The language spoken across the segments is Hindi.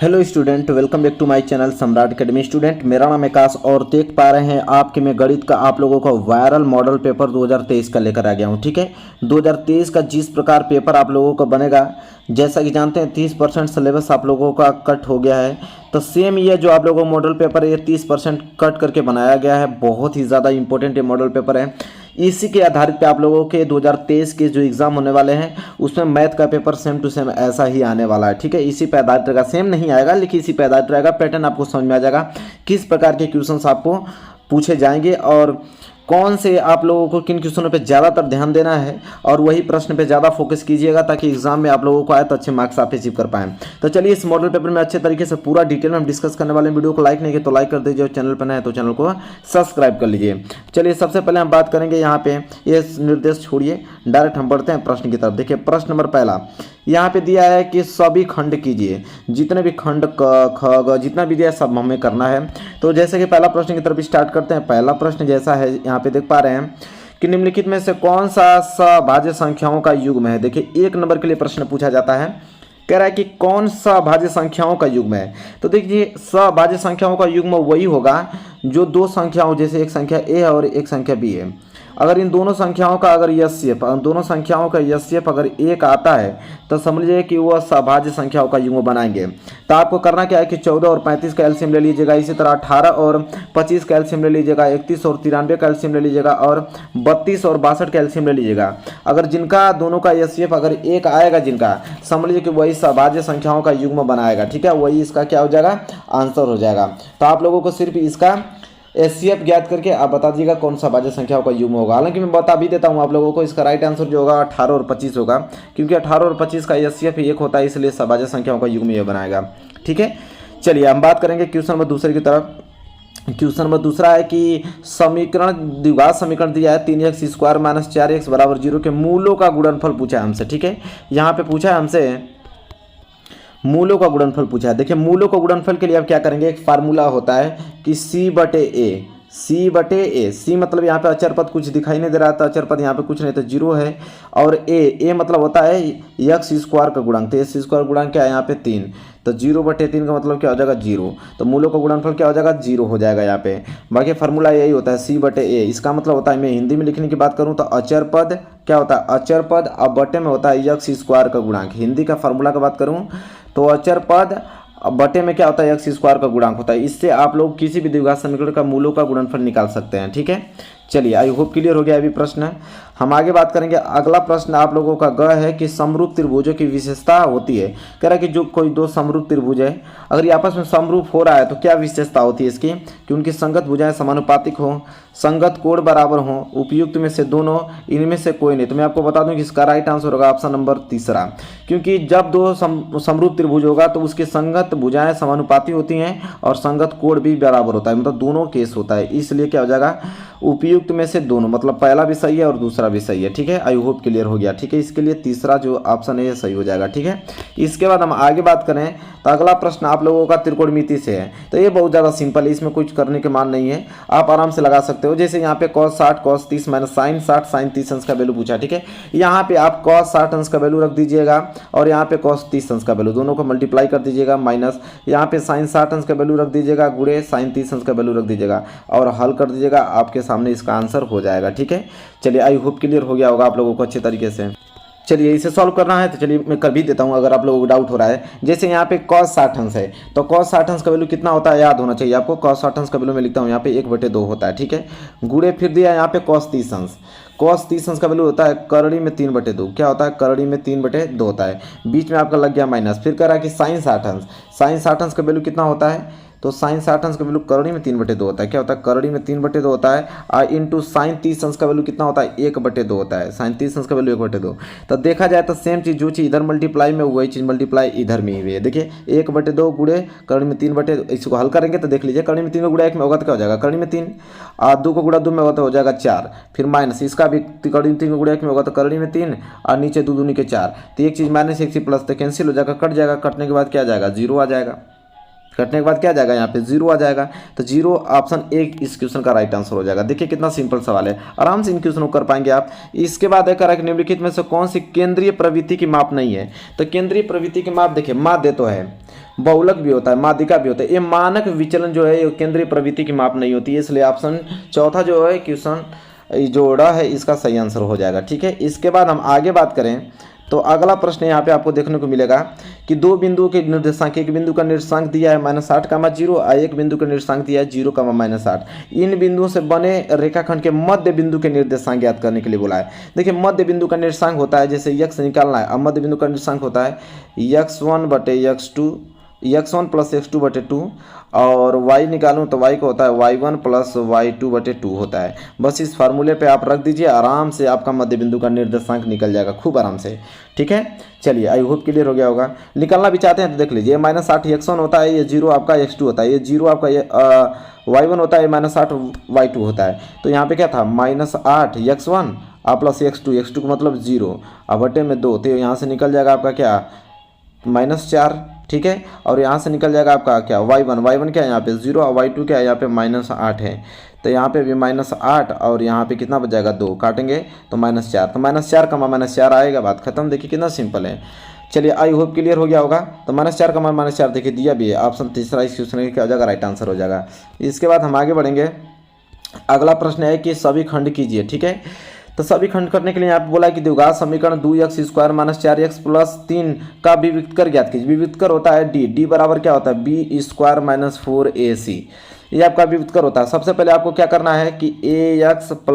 Hello student, welcome back to my channel Samrat academy. Student, मेरा नाम आकाश और देख पा रहे हैं आपके मैं गणित का आप लोगों का वायरल मॉडल पेपर 2023 का लेकर आ गया हूं। ठीक है, 2023 का जिस प्रकार पेपर आप लोगों का बनेगा, जैसा कि जानते हैं 30% सिलेबस आप लोगों का कट हो गया है, तो सेम ये जो आप लोगों का मॉडल पेपर है ये 30% कट करके बनाया गया है। बहुत ही ज़्यादा इंपॉर्टेंट ये मॉडल पेपर है। इसी के आधारित पे आप लोगों के 2023 के जो एग्ज़ाम होने वाले हैं उसमें मैथ का पेपर सेम टू सेम ऐसा ही आने वाला है। ठीक है, इसी पे आधारित रहेगा, सेम नहीं आएगा लेकिन इसी पे आधारित रहेगा। पैटर्न आपको समझ में आ जाएगा किस प्रकार के क्वेश्चंस आपको पूछे जाएंगे और कौन से आप लोगों को किन क्वेश्चनों पे ज़्यादातर ध्यान देना है और वही प्रश्न पे ज़्यादा फोकस कीजिएगा ताकि एग्जाम में आप लोगों को आए तो अच्छे मार्क्स आप अचीव कर पाएं। तो चलिए इस मॉडल पेपर में अच्छे तरीके से पूरा डिटेल में हम डिस्कस करने वाले हैं। वीडियो को लाइक नहीं किया तो लाइक कर दीजिए और चैनल पर नए हैं तो चैनल को सब्सक्राइब कर लीजिए। चलिए सबसे पहले हम बात करेंगे यहाँ पे, ये निर्देश छोड़िए, डायरेक्ट हम बढ़ते हैं प्रश्न की तरफ। देखिए प्रश्न नंबर पहला यहाँ पे दिया है कि सभी खंड कीजिए, जितने भी खंड क ख ग जितना भी दिया है सब हमें करना है। तो जैसे कि पहला प्रश्न की तरफ स्टार्ट करते हैं। पहला प्रश्न जैसा है यहाँ पे देख पा रहे हैं कि निम्नलिखित में से कौन सा सभाज्य संख्याओं का युग्म है। देखिए 1 नंबर के लिए प्रश्न पूछा जाता है, कह रहा है कि कौन सा भाज्य संख्याओं का युग्म है। तो देखिए सभाज्य संख्याओं का युग्म वही होगा जो दो संख्याओं, जैसे एक संख्या ए है और एक संख्या बी है, अगर इन दोनों संख्याओं का अगर यस्यप, दोनों संख्याओं का यस्यप अगर एक आता है तो समझिए कि वह सभाज्य संख्याओं का युग्म बनाएंगे। तो आपको करना क्या है कि 14 और 35 का एलसीएम ले लीजिएगा, इसी तरह 18 और 25 का एलसीएम ले लीजिएगा, 31 और 93 का एलसीएम ले लीजिएगा और 32 और 62 का एलसीएम ले लीजिएगा। अगर जिनका दोनों का यस्यप अगर एक आएगा जिनका, समझ लीजिए कि वही सभाज्य संख्याओं का युग्म बनाएगा। ठीक है, वही इसका क्या हो जाएगा, आंसर हो जाएगा। तो आप लोगों को सिर्फ इसका एचसीएफ ज्ञात करके आप बता दीजिएगा कौन सा भाज्य संख्याओं का युग्म होगा। हालांकि मैं बता भी देता हूं आप लोगों को, इसका राइट आंसर जो होगा 18 और 25 होगा, क्योंकि 18 और 25 का एचसीएफ एक होता है, इसलिए सभाज्य संख्याओं का युग्म ये बनाएगा। ठीक है, चलिए हम बात करेंगे क्वेश्चन नंबर दूसरे की तरफ। क्वेश्चन नंबर दूसरा है कि समीकरण, द्विघात समीकरण दिया है 3x स्क्वायर माइनस 4x बराबर 0 के मूलों का गुणनफल पूछा है हमसे। ठीक है, यहाँ पे पूछा है हमसे मूलों का गुणनफल पूछा है। देखिए मूलों का गुणनफल के लिए आप क्या करेंगे, एक फार्मूला होता है कि C/A, C/A, C मतलब यहाँ पे अचर पद कुछ दिखाई नहीं दे रहा था, अचर पद यहाँ पे कुछ नहीं तो 0 है, और A मतलब होता है x स्क्वायर का गुणांक, तो x स्क्वायर गुणांक क्या है यहाँ पे 3, तो 0/3 का मतलब क्या हो जाएगा 0, तो मूलों का गुणनफल क्या हो जाएगा 0 हो जाएगा यहाँ पे। बाकी फार्मूला यही होता है C/A। इसका मतलब होता है, मैं हिंदी में लिखने की बात करूँ तो अचर पद क्या होता है, अचर पद अब बटे में होता है x स्क्वायर का गुणांक। हिंदी का फार्मूला का बात करूँ तो अचर पद अब बटे में क्या होता है, x स्क्वायर का गुणांक होता है। इससे आप लोग किसी भी द्विघात समीकरण का मूलों का गुणनफल निकाल सकते हैं। ठीक है, चलिए आई होप क्लियर हो गया अभी प्रश्न। हम आगे बात करेंगे। अगला प्रश्न आप लोगों का ग है कि समरूप त्रिभुजों की विशेषता होती है। कह रहा है कि जो कोई दो समरूप त्रिभुज है, अगर ये आपस में समरूप हो रहा है तो क्या विशेषता होती है इसकी, कि उनकी संगत भुजाएं समानुपातिक हो, संगत कोण बराबर हो, उपयुक्त में से दोनों, इनमें से कोई नहीं। तो मैं आपको बता दूं कि इसका राइट आंसर होगा ऑप्शन नंबर तीसरा, क्योंकि जब दो समरूप त्रिभुज होगा तो उसकी संगत भुजाएं समानुपाती होती हैं और संगत कोण भी बराबर होता है, मतलब दोनों केस होता है, इसलिए क्या हो जाएगा उपयुक्त में से दोनों, मतलब पहला भी सही है और दूसरा भी सही है। ठीक है, आई होप क्लियर हो गया। ठीक है, इसके लिए तीसरा जो ऑप्शन है ये सही हो जाएगा। ठीक है, इसके बाद हम आगे बात करें तो अगला प्रश्न आप लोगों का त्रिकोणमिति से है। तो ये बहुत ज़्यादा सिंपल है, इसमें कुछ करने के मान नहीं है, आप आराम से लगा सकते हो। जैसे यहाँ पे cos 60 cos 30 minus sine 60 sine 30 अंश का वैल्यू पूछा। ठीक है, यहाँ पे आप cos 60 अंश का वैल्यू रख दीजिएगा और यहाँ पे cos 30 अंश का वैल्यू, दोनों को मल्टीप्लाई कर दीजिएगा, माइनस यहाँ पे साइन 60 अंश का वैल्यू रख दीजिएगा, गुणे साइन 30 अंश का वैल्यू रख दीजिएगा और हल कर दीजिएगा, आपके सामने इसका आंसर हो जाएगा। ठीक है, चलिए आई होप क्लियर हो गया होगा आप लोगों को अच्छे तरीके से। चलिए इसे सॉल्व करना है तो चलिए मैं कर भी देता हूं अगर आप लोगों को डाउट हो रहा है। जैसे यहाँ पे cos 60 अंश है तो cos 60 अंश का वैल्यू कितना होता है याद होना चाहिए आपको। cos 60 अंश का वैल्यू मैं लिखता हूँ यहाँ पे 1/2 होता है। ठीक है, गुणे फिर दिया यहाँ पे cos 30 अंश, cos 30 अंश का वैल्यू होता है करड़ी में 3/2, क्या होता है करड़ी में 3/2 होता है, बीच में आपका लग गया माइनस। फिर कह रहा है कि साइन 60 अंश, साइन 60 अंश का वैल्यू कितना होता है, तो साइन 60 अंश का वैल्यू करड़ी में 3/2 होता है, क्या होता है करड़ी में 3/2 होता है, और इंटू साइन 30 अंश का वैल्यू कितना होता है 1/2 होता है, साइन 30 अंश का वैल्यू 1/2। तो देखा जाए तो सेम चीज़, जो चीज़ इधर मल्टीप्लाई में वही चीज़ मल्टीप्लाई इधर में हुई है। देखिए 1/2 गुणे करड़ी में 3/2, इसको हल करेंगे तो देख लीजिए करड़ी में 3 गुणा 1 में होगा तो क्या हो जाएगा करड़ी में 3, और 2 को गुणा 2 में होगा तो हो जाएगा 4, फिर माइनस इसका भी करड़ी में 3 गुणा 1 में होगा तो करड़ी में 3 और नीचे 2 दूनी के 4, तो एक चीज़ माइनस एक चीज़ प्लस, तो कैंसिल हो जाएगा, कट जाएगा, कटने के बाद क्या आ जाएगा 0 आ जाएगा, कटने के बाद क्या आ जाएगा यहाँ पे 0 आ जाएगा। तो 0 ऑप्शन एक इस क्वेश्चन का राइट आंसर हो जाएगा। देखिए कितना सिंपल सवाल है, आराम से इन क्वेश्चन को कर पाएंगे आप। इसके बाद है करा कि निम्नलिखित में से कौन सी केंद्रीय प्रवृत्ति की माप नहीं है। तो केंद्रीय प्रवृत्ति की माप देखिए, माप दे तो है बहुलक भी होता है, माध्यिका भी होता है। ये मानक विचलन जो है ये केंद्रीय प्रवृत्ति की माप नहीं होती है, इसलिए ऑप्शन चौथा जो है क्वेश्चन जोड़ा है इसका सही आंसर हो जाएगा। ठीक है, इसके बाद हम आगे बात करें तो अगला प्रश्न यहाँ पे आपको देखने को मिलेगा कि दो बिंदुओं के निर्देशांक, एक बिंदु का निर्देशांक दिया है -8, 0 और एक बिंदु का निर्देशांक दिया है 0, -8। इन बिंदुओं से बने रेखाखंड के मध्य बिंदु के निर्देशांक ज्ञात करने के लिए बोला है। देखिए मध्य बिंदु का निर्देशांक होता है, जैसे x निकालना है, अब मध्य बिंदु का निर्देशांक होता है x1/x2, x1 + x2/2 और y निकालूं तो y को होता है y1 + y2/2 होता है। बस इस फार्मूले पे आप रख दीजिए, आराम से आपका मध्य बिंदु का निर्देशांक निकल जाएगा खूब आराम से। ठीक है, चलिए आई होप क्लियर हो गया होगा। निकालना भी चाहते हैं तो देख लीजिए, -8 x1 होता है, ये 0 आपका x2 होता है, ये 0 आपका y1 होता है, -8 y2 होता है। तो यहाँ पे क्या था -8 x1 प्लस x2 का मतलब 0 बटे में 2, तो यहाँ से निकल जाएगा आपका क्या -4। ठीक है, और यहाँ से निकल जाएगा आपका क्या y1 क्या है यहाँ पे 0 और y2 क्या है यहाँ पे -8 है, तो यहाँ पे भी -8 और यहाँ पे कितना बच जाएगा 2, काटेंगे तो -4, तो -4 कमा -4 आएगा, बात खत्म। देखिए कितना सिंपल है। चलिए आई होप क्लियर हो गया होगा। तो -4 कमा -4 देखिए दिया भी है, ऑप्शन तीसरा इस क्वेश्चन का जाएगा राइट आंसर हो जाएगा। इसके बाद हम आगे बढ़ेंगे। अगला प्रश्न है कि सभी खंड कीजिए। ठीक है, तो सभी खंड करने के लिए यहाँ पे बोला है कि द्विघात समीकरण 2x² - 4x + 3 का विविक्तर ज्ञात कीजिए। विविक्तर होता है d बराबर क्या होता है b² - 4ac, ये आपका विविक्तर होता है। सबसे पहले आपको क्या करना है कि ax +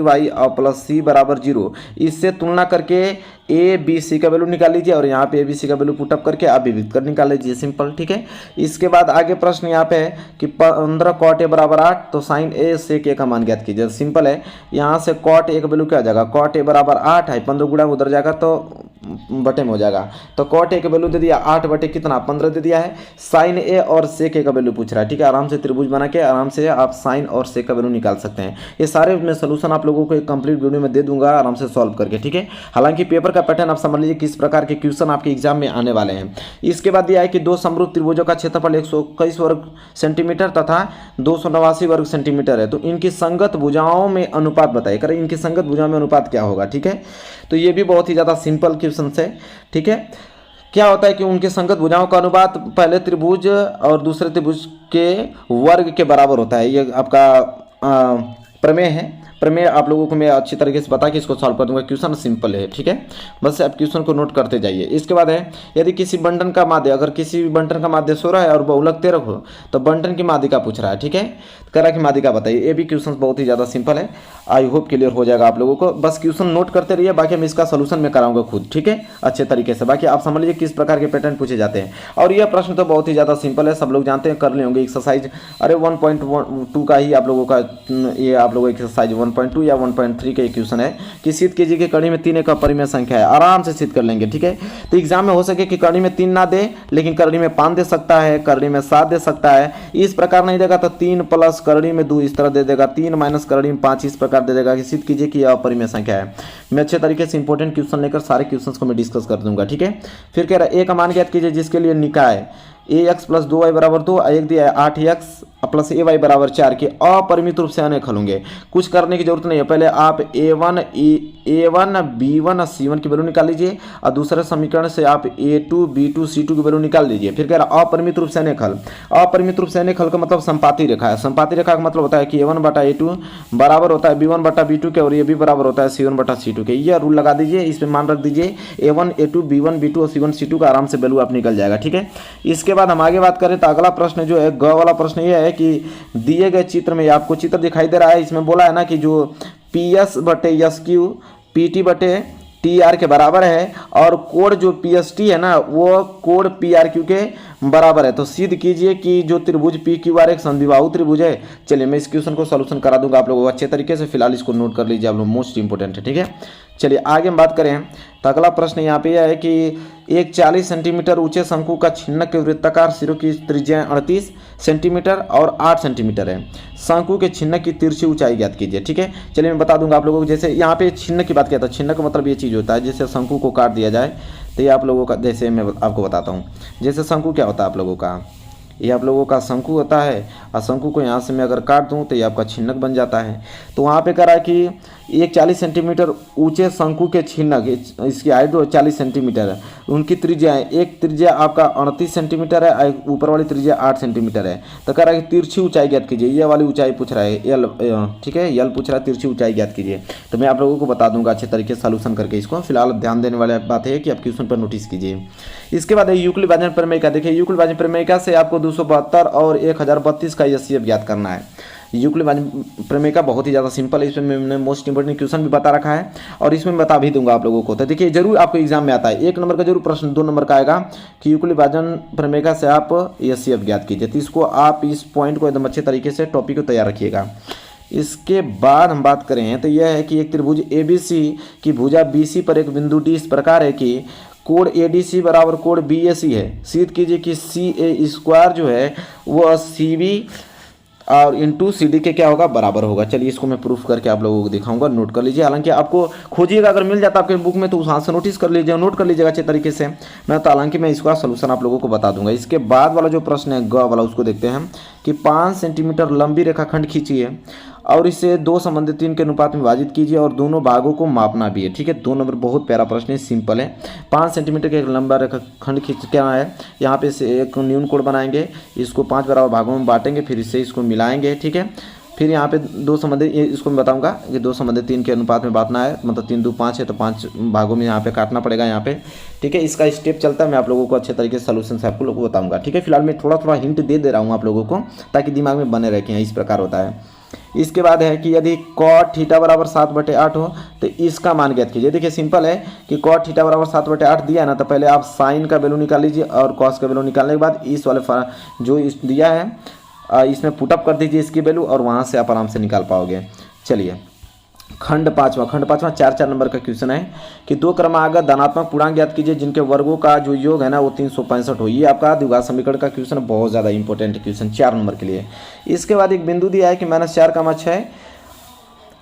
by और प्लस c = 0, इससे तुलना करके a b c का वैल्यू निकाल लीजिए और यहाँ पे a b c का वैल्यू पुटअप करके आप विविक्तर निकाल लीजिए, सिंपल। ठीक है, इसके बाद आगे प्रश्न यहाँ पे है कि 15 cot a = 8, तो sin a sec a का मान ज्ञात कीजिए। सिंपल है, यहाँ से cot a का वैल्यू क्या आ जाएगा, cot a = 8 है, 15 गुणा उधर जाएगा तो बटे में हो जाएगा, तो cot a का वैल्यू दे दिया 8 बटे कितना 15 दे दिया है। sin a और sec a का वैल्यू पूछ रहा है। ठीक है, आराम से त्रिभुज बना के आराम से आप sin और sec का वैल्यू निकाल सकते हैं। ये सारे मैं सोल्यूशन आप लोगों को एक कंप्लीट वीडियो में दे दूंगा आराम से सॉल्व करके। ठीक है, हालांकि पेपर का पैटर्न आप समझ लीजिए किस प्रकार के क्वेश्चन आपके एग्जाम में आने वाले हैं। इसके बाद दिया है कि दो समरूप त्रिभुजों का क्षेत्रफल 121 वर्ग सेंटीमीटर तथा 289 वर्ग सेंटीमीटर है, तो इनकी संगत भुजाओं में अनुपात बताइए। करें इनकी संगत भुजाओं में अनुपात क्या होगा। ठीक है, तो ये भी बहुत ही ज़्यादा सिंपल क्वेश्चन है। ठीक है, क्या होता है कि उनके संगत भुजाओं का अनुपात पहले त्रिभुज और दूसरे त्रिभुज के वर्ग के बराबर होता है। ये आपका प्रमेय है। प्रमेय आप लोगों को मैं अच्छी तरीके से बता के इसको सॉल्व कर दूंगा। क्वेश्चन सिंपल है। ठीक है, बस आप क्वेश्चन को नोट करते जाइए। इसके बाद है यदि किसी बंटन का माध्य, अगर किसी बंटन का माध्य 16 है और बहुलक 13 हो तो बंटन की माध्यिका पूछ रहा है। ठीक है, करा की माध्यिका बताइए। ये भी क्वेश्चन बहुत ही ज़्यादा सिंपल है। आई होप क्लियर हो जाएगा आप लोगों को। बस क्वेश्चन नोट करते रहिए, बाकी हम इसका सोल्यूशन मैं कराऊंगा खुद। ठीक है, अच्छे तरीके से। बाकी आप समझ लीजिए किस प्रकार के पैटर्न पूछे जाते हैं। और यह प्रश्न तो बहुत ही ज़्यादा सिंपल है, सब लोग जानते हैं, कर ले होंगे एक्सरसाइज। अरे 1.2 का ही आप लोगों का ये आप लोगों एक्सरसाइज 1.2 या 1.3 का क्वेश्चन है कि सिद्ध कीजिए कि कड़ी में 3 एक अपरिमेय संख्या है। आराम से सिद्ध कर लेंगे। ठीक है, तो एग्जाम में हो सके कि कड़ी में 3 ना दे, लेकिन करड़ी में 5 दे सकता है, करड़ी में 7 दे सकता है। इस प्रकार नहीं देगा तो 3 प्लस करड़ी में 2 इस तरह दे देगा, 3 माइनस करड़ी में 5 इस प्रकार दे देगा कि सिद्ध कीजिए कि यह अपरिमेय संख्या है। मैं अच्छे तरीके से इंपॉर्टेंट क्वेश्चन लेकर सारे क्वेश्चंस को मैं डिस्कस कर दूंगा। ठीक है, फिर कह रहा है ए का मान ज्ञात कीजिए जिसके लिए निकाय ax + 2y = 2, एक दिया है 8x + ay = 4 के अपरिमित रूप से अनेक हल होंगे। कुछ करने की जरूरत नहीं है, पहले आप a1 b1 c1 की वैल्यू निकाल लीजिए और दूसरे समीकरण से आप a2 b2 c2 की वैल्यू निकाल लीजिए। फिर कह रहा अपरिमित रूप से अनेक हल। अपरिमित रूप से अनेक हल का मतलब संपाती रेखा है। संपाती रेखा का मतलब होता है कि a1/a2 बराबर होता है b1/b2 के और ये भी बराबर होता है c1/c2 के। यह रूल लगा दीजिए, इस पर मान रख दीजिए a1 a2 b1 b2 और c1 c2 का आराम से वैल्यू आप निकल जाएगा। ठीक है, इसके बाद हम आगे बात करें तो अगला प्रश्न जो है ग वाला प्रश्न ये है कि दिए गए चित्र में, आपको चित्र दिखाई दे रहा है, इसमें बोला है ना कि जो PS/SQ PT/TR के बराबर है और कोण जो PST है ना वो कोण PRQ के बराबर है। तो सिद्ध कीजिए कि जो त्रिभुज PQR एक समद्विबाहु त्रिभुज है। चलिए मैं इस क्वेश्चन को सॉल्यूशन करा दूंगा आप लोगों को अच्छे तरीके से। फिलहाल इसको नोट कर लीजिए आप लोग, मोस्ट इंपोर्टेंट है। ठीक है, चलिए आगे हम बात करें तो अगला प्रश्न यहाँ पे यह है कि एक 40 सेंटीमीटर ऊंचे शंकु का छिन्नक के वृत्ताकार सिरों की त्रिज्या 38 सेंटीमीटर और 8 सेंटीमीटर है। शंकु के छिन्नक की तिरछी ऊंचाई ज्ञात कीजिए। ठीक है, चलिए मैं बता दूंगा आप लोगों को। जैसे यहाँ पे छिन्नक की बात किया था, छिन्नक का मतलब ये चीज़ होता है जैसे शंकु को काट दिया जाए, तो ये आप लोगों का, जैसे मैं आपको बताता हूँ, जैसे शंकु क्या होता है आप लोगों का, ये आप लोगों का शंकु होता है, और शंकु को यहाँ से मैं अगर काट दूँ तो ये आपका छिन्नक बन जाता है। तो वहाँ पे कह रहा है कि एक 40 सेंटीमीटर ऊंचे शंकु के छिन्नक, इसकी हाइट 40 सेंटीमीटर है, उनकी त्रिज्या है, एक त्रिज्या आपका 38 सेंटीमीटर है और ऊपर वाली त्रिज्या 8 सेंटीमीटर है। तो कह रहा है कि तिरछी ऊंचाई ज्ञात कीजिए, ये वाली ऊंचाई पूछ रहा है यल, ठीक है, यल पूछ रहा है, तिरछी ऊंचाई ज्ञात कीजिए। तो मैं आप लोगों को बता दूंगा अच्छे तरीके से सॉल्यूशन करके इसको। फिलहाल ध्यान देने वाली बात है कि आप क्वेश्चन पर नोटिस कीजिए। इसके बाद यूक्लिड भाजन प्रमेय देखिए, यूक्लिड भाजन प्रमेय से आपको 272 और 1032 का एचसीएफ ज्ञात करना है। यूक्लिड प्रमेय का बहुत ही ज़्यादा सिंपल है, इसमें मैंने मोस्ट इंपोर्टेंट क्वेश्चन भी बता रखा है और इसमें बता भी दूंगा आप लोगों को। तो देखिए जरूर आपको एग्जाम में आता है, 1 नंबर का जरूर प्रश्न 2 नंबर का आएगा कि यूक्लिड भाजन प्रमेय से आप एचसीएफ ज्ञात कीजिए। तो इसको आप इस पॉइंट को एकदम अच्छे तरीके से टॉपिक को तैयार रखिएगा। इसके बाद हम बात करें तो यह है कि एक त्रिभुज ABC की भुजा BC पर एक बिंदु D इस प्रकार है कि कोण ADC बराबर कोण BAC है। सिद्ध कीजिए कि CA² जो है वो CB और इंटू CD के क्या होगा, बराबर होगा। चलिए इसको मैं प्रूफ करके आप लोगों को दिखाऊंगा, नोट कर लीजिए। हालांकि आपको खोजिएगा, अगर मिल जाता आपके बुक में तो वहाँ से नोटिस कर लीजिए, नोट कर लीजिएगा अच्छे तरीके से। मैं तो हालांकि मैं इसका सोल्यूशन आप लोगों को बता दूंगा। इसके बाद वाला जो प्रश्न है ग वाला, उसको देखते हैं कि 5 सेंटीमीटर लंबी रेखाखंड खींचिए और इसे 2 संबंधित 3 के अनुपात में विभाजित कीजिए और दोनों भागों को मापना भी है। ठीक है, 2 नंबर बहुत प्यारा प्रश्न है, सिंपल है। 5 सेंटीमीटर का एक लंबा रेखाखंड खींच क्या है, यहाँ पे से एक न्यून कोण बनाएंगे, इसको 5 बराबर भागों में बांटेंगे, फिर इससे इसको मिलाएंगे। ठीक है, फिर यहाँ पे 2 संबंधित, इसको मैं बताऊंगा कि 2 संबंधित 3 के अनुपात में बांटना है, मतलब 3 2 5 है तो 5 भागों में यहाँ पे काटना पड़ेगा यहाँ पे। ठीक है, इसका स्टेप चलता है, मैं आप लोगों को अच्छे तरीके से सोल्यूशन से आप लोगों को बताऊंगा। ठीक है, फिलहाल मैं थोड़ा थोड़ा हिंट दे रहा हूँ आप लोगों को ताकि दिमाग में बने रखें, इस प्रकार होता है। इसके बाद है कि यदि cot थीटा बराबर 7/8 हो तो इसका मान ज्ञात कीजिए। देखिए सिंपल है कि cot थीटा बराबर 7/8 दिया है ना, तो पहले आप साइन का वैल्यू निकाल लीजिए और cos का वैल्यू निकालने के बाद इस वाले जो इस दिया है इसमें पुटअप कर दीजिए इसकी वैल्यू और वहाँ से आप आराम से निकाल पाओगे। चलिए खंड पाँचवा 4 नंबर का क्वेश्चन है कि 2 क्रमागत धनात्मक पूर्णांक ज्ञात कीजिए जिनके वर्गों का जो योग है ना वो 365 हो। ये आपका द्विघात समीकरण का क्वेश्चन बहुत ज़्यादा इंपॉर्टेंट क्वेश्चन 4 नंबर के लिए। इसके बाद एक बिंदु दिया है कि -4, 6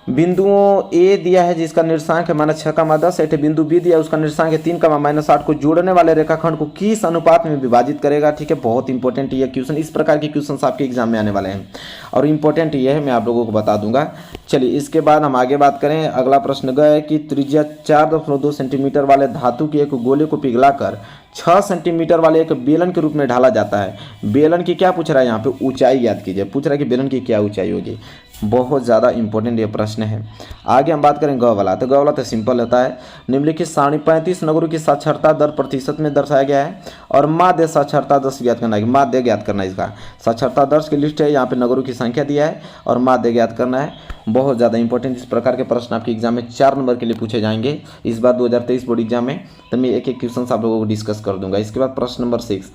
बिंदुओं A दिया है जिसका निर्देशांक है -6, 10, एक बिंदु B दिया है उसका निर्देशांक है 3, -8 को जोड़ने वाले रेखाखंड को किस अनुपात में विभाजित करेगा। ठीक है, बहुत इंपॉर्टेंट ये क्वेश्चन, इस प्रकार के क्वेश्चन आपके एग्जाम में आने वाले हैं और इंपॉर्टेंट ये है, मैं आप लोगों को बता दूंगा। चलिए इसके बाद हम आगे बात करें। अगला प्रश्न है कि त्रिज्या 4.2 सेंटीमीटर वाले धातु के एक गोले को पिघलाकर 6 सेंटीमीटर वाले एक बेलन के रूप में ढाला जाता है। बेलन की क्या पूछ रहा है, यहाँ पे ऊंचाई याद कीजिए, पूछ रहा है कि बेलन की क्या ऊंचाई होगी। बहुत ज़्यादा इंपॉर्टेंट ये प्रश्न है। आगे हम बात करें ग वाला, तो ग वाला तो सिंपल होता है। निम्नलिखित 35 नगरों की साक्षरता दर प्रतिशत में दर्शाया गया है और माध्य साक्षरता दर ज्ञात करना है। माध्य ज्ञात करना है, इसका साक्षरता दर की लिस्ट है, यहाँ पे नगरों की संख्या दिया है और माध्य ज्ञात करना है। बहुत ज़्यादा इंपॉर्टेंट इस प्रकार के प्रश्न आपके एग्जाम में 4 नंबर के लिए पूछे जाएंगे इस बार 2023 बोर्ड एग्जाम में। तो मैं एक एक क्वेश्चन आप लोगों को डिस्कस कर दूंगा। इसके बाद प्रश्न नंबर 6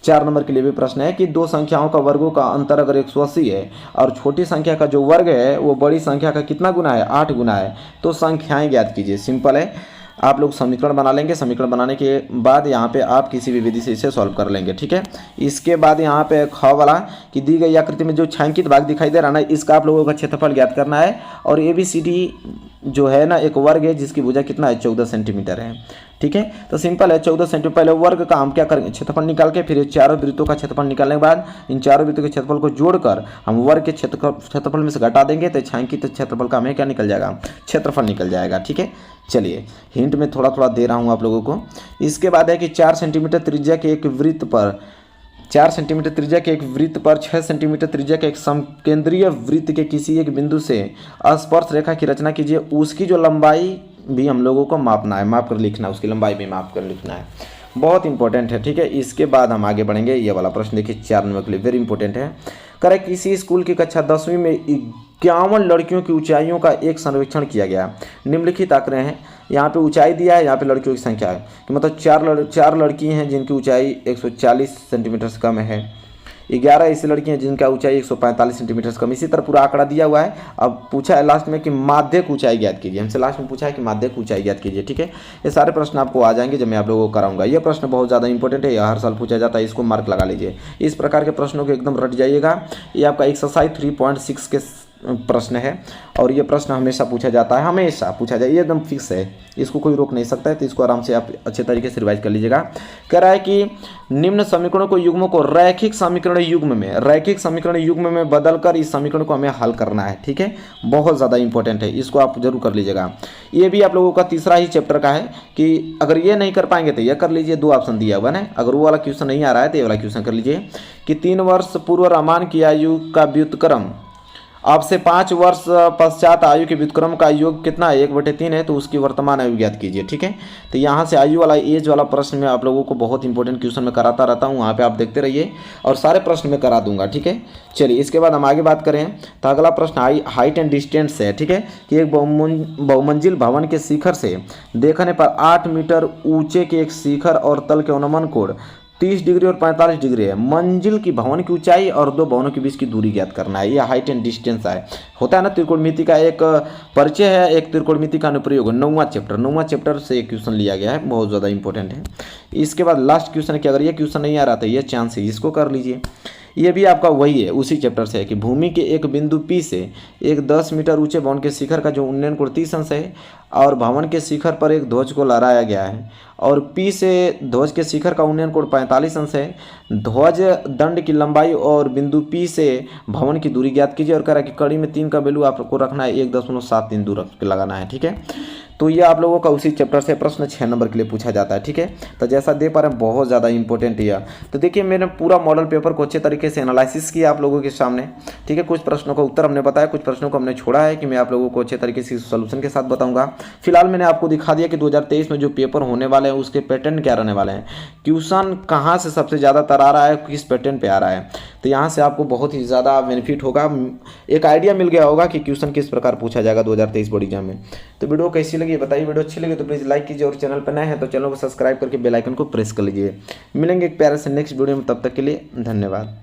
4 नंबर के लिए भी प्रश्न है कि 2 संख्याओं का वर्गों का अंतर अगर 180 है और छोटी संख्या का जो वर्ग है वो बड़ी संख्या का कितना गुना है, 8 गुना है, तो संख्याएं ज्ञात कीजिए। सिंपल है, आप लोग समीकरण बना लेंगे, समीकरण बनाने के बाद यहाँ पे आप किसी भी विधि से इसे सॉल्व कर लेंगे। ठीक है, इसके बाद यहाँ पे ख वाला कि दी गई आकृति में जो छायांकित भाग दिखाई दे रहा है ना, इसका आप लोगों का क्षेत्रफल ज्ञात करना है और ABCD जो है ना एक वर्ग है जिसकी भुजा कितना है, 14 सेंटीमीटर है। ठीक है, तो सिंपल है, 14 सेंटीमीटर। पहले वर्ग का हम क्या करेंगे, क्षेत्रफल निकाल के फिर चारों वृत्तों का क्षेत्रफल निकालने के बाद इन चारों वृत्तों के क्षेत्रफल को जोड़कर हम वर्ग के क्षेत्रफल में से घटा देंगे तो छायांकित क्षेत्रफल का हमें क्या निकल जाएगा, क्षेत्रफल निकल जाएगा। ठीक है, चलिए हिंट में थोड़ा थोड़ा दे रहा हूँ आप लोगों को। इसके बाद है कि 4 सेंटीमीटर त्रिज्या के एक वृत्त पर 4 सेंटीमीटर त्रिज्या के एक वृत्त पर 6 सेंटीमीटर त्रिज्या के एक समकेंद्रीय वृत्त के किसी एक बिंदु से स्पर्श रेखा की रचना कीजिए। उसकी जो लंबाई भी हम लोगों को मापना है, माप कर लिखना है, उसकी लंबाई भी माप कर लिखना है। बहुत इंपॉर्टेंट है। ठीक है, इसके बाद हम आगे बढ़ेंगे। ये वाला प्रश्न देखिए 4 नंबर के लिए वेरी इंपॉर्टेंट है। करें किसी स्कूल की कक्षा 10वीं में 51 लड़कियों की ऊंचाइयों का एक सर्वेक्षण किया गया। निम्नलिखित आंकड़े हैं, यहाँ पे ऊंचाई दिया है, यहाँ पे लड़कियों की संख्या है कि मतलब 4 लड़की हैं जिनकी ऊंचाई 140 सेंटीमीटर से कम है, 11 ऐसी लड़की हैं जिनका ऊंचाई 145 सेंटीमीटर से कम। इसी तरह पूरा आंकड़ा दिया हुआ है। अब पूछा है लास्ट में कि माध्यक ऊंचाई ज्ञात कीजिए, हमसे लास्ट में पूछा है कि माध्यक ऊंचाई ज्ञात कीजिए। ठीक है, ये सारे प्रश्न आपको आ जाएंगे जब मैं आप लोगों को कराऊंगा। ये प्रश्न बहुत ज़्यादा इंपॉर्टेंट है, यह हर साल पूछा जाता है, इसको मार्क लगा लीजिए। इस प्रकार के प्रश्नों को एकदम रट जाइएगा। ये आपका एक्सरसाइज 3.6 के प्रश्न है और ये प्रश्न हमेशा पूछा जाता है, हमेशा पूछा जाए, ये एकदम फिक्स है, इसको कोई रोक नहीं सकता है। तो इसको आराम से आप अच्छे तरीके से रिवाइज कर लीजिएगा। कह रहा है कि निम्न समीकरणों को युग्मों को रैखिक समीकरण युग्म में बदलकर इस समीकरण को हमें हल करना है। ठीक है, बहुत ज़्यादा इंपॉर्टेंट है, इसको आप जरूर कर लीजिएगा। ये भी आप लोगों का तीसरा ही चैप्टर का है कि अगर ये नहीं कर पाएंगे तो ये कर लीजिए, 2 ऑप्शन दिया हुआ है। अगर वो वाला क्वेश्चन नहीं आ रहा है तो ये वाला क्वेश्चन कर लीजिए कि 3 वर्ष पूर्व रहमान की आयु का व्युत्क्रम आपसे 5 वर्ष पश्चात आयु के व्युत्क्रम का योग कितना है, 1/3 है, तो उसकी वर्तमान आयु ज्ञात कीजिए। ठीक है, तो यहाँ से आयु वाला एज वाला प्रश्न में आप लोगों को बहुत इंपॉर्टेंट क्वेश्चन में कराता रहता हूँ, वहाँ पे आप देखते रहिए और सारे प्रश्न में करा दूंगा। ठीक है, चलिए इसके बाद हम आगे बात करें तो अगला प्रश्न हाइट एंड डिस्टेंस है। ठीक है, कि एक बहुमंजिल भवन के शिखर से देखने पर 8 मीटर ऊंचे के एक शिखर और तल के अनुमान कोण 30 डिग्री और 45 डिग्री है। मंजिल की भवन की ऊंचाई और 2 भवनों के बीच की दूरी ज्ञात करना है। यह हाइट एंड डिस्टेंस है, होता है ना, त्रिकोणमिति का एक परिचय है, एक त्रिकोणमिति का अनुप्रयोग, 9वां चैप्टर से एक क्वेश्चन लिया गया है, बहुत ज़्यादा इंपॉर्टेंट है। इसके बाद लास्ट क्वेश्चन है कि अगर ये क्वेश्चन नहीं आ रहा था, ये चांस है, इसको कर लीजिए। ये भी आपका वही है, उसी चैप्टर से है कि भूमि के एक बिंदु P से एक 10 मीटर ऊंचे भवन के शिखर का जो उन्नयन कोण 30 अंश है और भवन के शिखर पर एक ध्वज को लहराया गया है और P से ध्वज के शिखर का उन्नयन कोण 45 अंश है। ध्वज दंड की लंबाई और बिंदु P से भवन की दूरी ज्ञात कीजिए और कह रहा है कि कड़ी में 3 का वैल्यू आपको रखना है 1.73 दूर रख के लगाना है। ठीक है, तो ये आप लोगों का उसी चैप्टर से प्रश्न 6 नंबर के लिए पूछा जाता है। ठीक है, तो जैसा दे पा रहे हैं बहुत ज़्यादा इंपॉर्टेंट है। तो देखिए मैंने पूरा मॉडल पेपर को अच्छे तरीके से एनालिसिस किया आप लोगों के सामने। ठीक है, कुछ प्रश्नों का उत्तर हमने बताया, कुछ प्रश्नों को हमने छोड़ा है कि मैं आप लोगों को अच्छे तरीके से सोल्यूशन के साथ बताऊंगा। फिलहाल मैंने आपको दिखा दिया कि 2023 में जो पेपर होने वाले हैं उसके पैटर्न क्या रहने वाले हैं, क्वेश्चन कहाँ से सबसे ज़्यादातर आ रहा है, किस पैटर्न पे आ रहा है। तो यहाँ से आपको बहुत ही ज़्यादा बेनिफिट होगा, एक आइडिया मिल गया होगा कि क्वेश्चन किस प्रकार पूछा जाएगा 2023 बोर्ड एग्जाम में। तो वीडियो कैसी लगी बताइए, वीडियो अच्छी लगी तो प्लीज़ लाइक कीजिए और चैनल पर नए हैं तो चैनल को सब्सक्राइब करके बेल आइकन को प्रेस कर लीजिए। मिलेंगे एक प्यारे से नेक्स्ट वीडियो में, तब तक के लिए धन्यवाद।